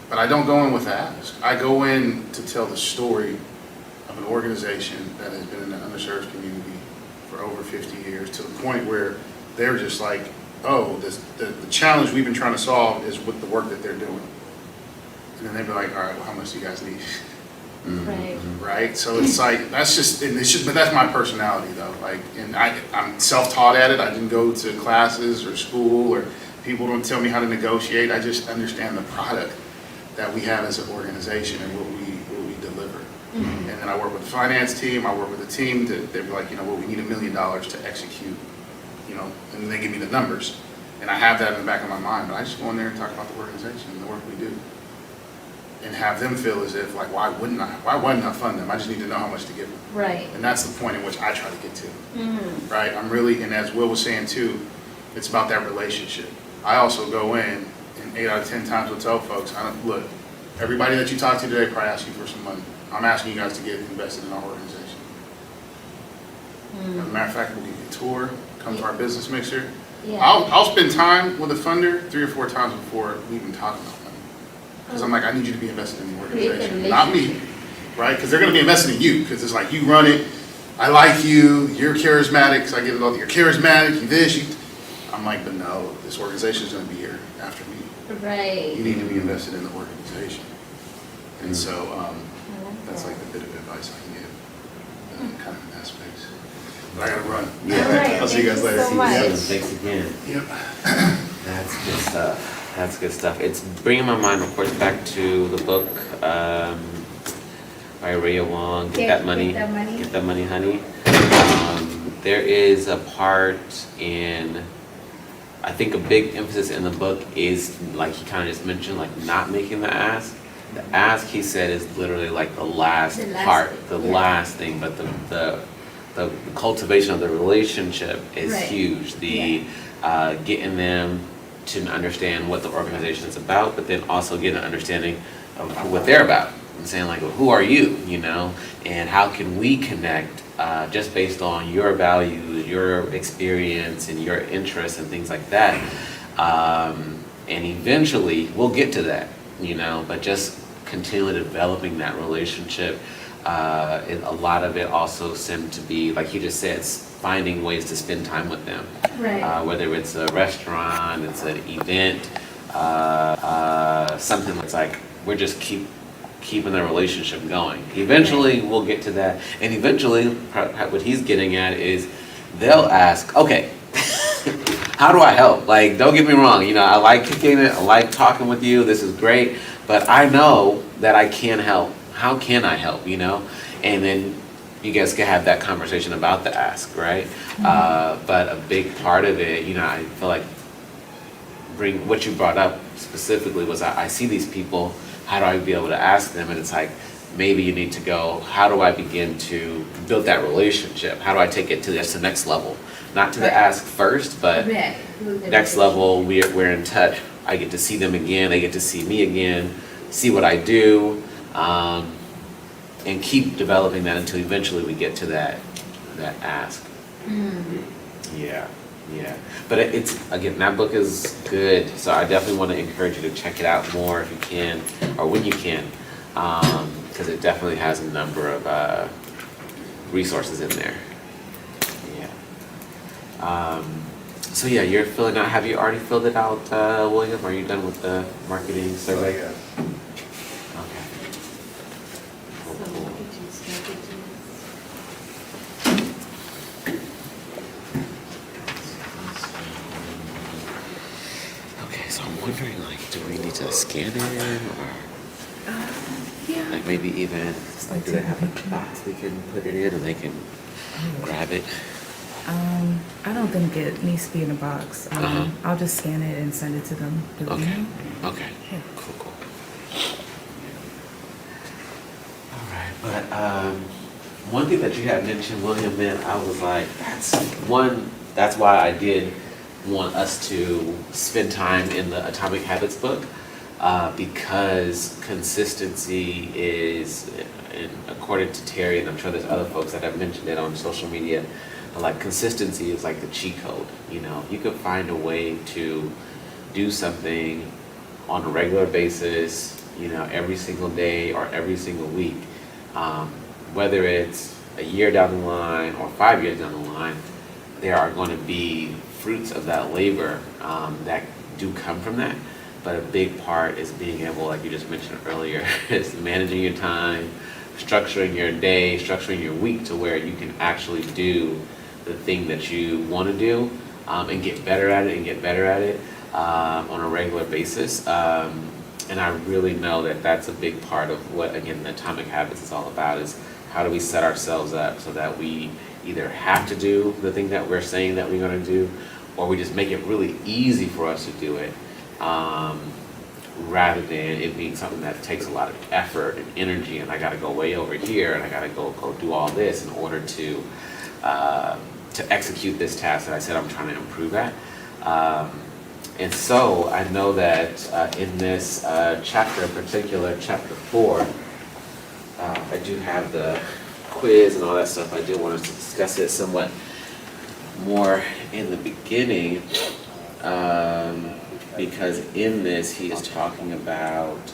But I don't go in with ask. I go in to tell the story of an organization that has been in the underserved community for over 50 years, to the point where they're just like, oh, the challenge we've been trying to solve is with the work that they're doing. And then they'd be like, all right, well, how much do you guys need? Right. Right? So it's like, that's just, and it's just, but that's my personality though. Like, and I'm self-taught at it. I didn't go to classes or school, or people don't tell me how to negotiate. I just understand the product that we have as an organization and what we deliver. Mm-hmm. And then I work with the finance team, I work with the team that they're like, you know, well, we need $1 million to execute, you know, and then they give me the numbers. And I have that in the back of my mind, but I just go in there and talk about the organization and the work we do. And have them feel as if, like, why wouldn't I fund them? I just need to know how much to give them. Right. And that's the point in which I try to get to, Mm-hmm. right? I'm really, and as Will was saying too, it's about that relationship. I also go in, and 8 out of 10 times will tell folks, look, everybody that you talk to today probably asks you for some money. I'm asking you guys to get invested in our organization. As a matter of fact, we'll give you a tour, come to our business mixer. Yeah. I'll spend time with a funder 3 or 4 times before we even talk about money. Because I'm like, I need you to be invested in the organization, not me, right? Because they're going to be invested in you, because it's like, you run it, I like you, you're charismatic, because I get it all, you're charismatic, you this, you. I'm like, but no, this organization is going to be here after me. Right. You need to be invested in the organization. And so that's like the bit of advice I can give, kind of in that space. But I got to run. Yeah. All right. I'll see you guys later. Thank you so much. Yeah, thanks again. Yep. That's good stuff. That's good stuff. It's bringing my mind, of course, back to the book by Rhea Wong, Get That Money, Get That Money, Honey. There is a part in, I think a big emphasis in the book is, like he kind of just mentioned, like not making the ask. The ask, he said, is literally like the last part, the last thing, but the cultivation of the relationship is huge. The getting them to understand what the organization is about, but then also get an understanding of what they're about. And saying like, well, who are you, you know? And how can we connect just based on your values, your experience, and your interests and things like that. And eventually, we'll get to that, you know, but just continually developing that relationship. A lot of it also seemed to be, like he just said, finding ways to spend time with them. Right. Whether it's a restaurant, it's an event, something that's like, we're just keeping the relationship going. Eventually, we'll get to that. And eventually, what he's getting at is they'll ask, okay, how do I help? Like, don't get me wrong, you know, I like kicking it, I like talking with you, this is great, but I know that I can help. How can I help, you know? And then you guys can have that conversation about the ask, right? But a big part of it, you know, I feel like what you brought up specifically was I see these people, how do I be able to ask them? And it's like, maybe you need to go, how do I begin to build that relationship? How do I take it to just the next level? Not to the ask first, but next level, we're in touch. I get to see them again, they get to see me again, see what I do, and keep developing that until eventually we get to that ask. Yeah. But it's, again, that book is good, so I definitely want to encourage you to check it out more if you can, or when you can, because it definitely has a number of resources in there. Yeah. So yeah, you're filling out, have you already filled it out, William? Are you done with the marketing survey? Yeah. So I'm wondering, like, do we need to scan it in, or Yeah. like maybe even, like, do they have a box we can put it in and they can grab it? I don't think it needs to be in a box. Uh-huh. I'll just scan it and send it to them. through Okay, email. okay, Yeah. cool. All right, but one thing that you had mentioned, William, man, I was like, that's why I did want us to spend time in the Atomic Habits book, because consistency is, and according to Terry, and I'm sure there's other folks that have mentioned it on social media, like consistency is like the cheat code. You know, you could find a way to do something on a regular basis, you know, every single day or every single week, whether it's a year down the line or 5 years down the line, there are going to be fruits of that labor that do come from that. But a big part is being able, like you just mentioned earlier, is managing your time, structuring your day, structuring your week to where you can actually do the thing that you want to do, and get better at it on a regular basis. And I really know that that's a big part of what, again, the Atomic Habits is all about, is how do we set ourselves up so that we either have to do the thing that we're saying that we're going to do, or we just make it really easy for us to do it, rather than it being something that takes a lot of effort and energy, and I got to go way over here, and I got to go do all this in order to execute this task that I said I'm trying to improve at. And so I know that in this chapter in particular, chapter 4, I do have the quiz and all that stuff. I do want to discuss it somewhat more in the beginning, because in this he is talking about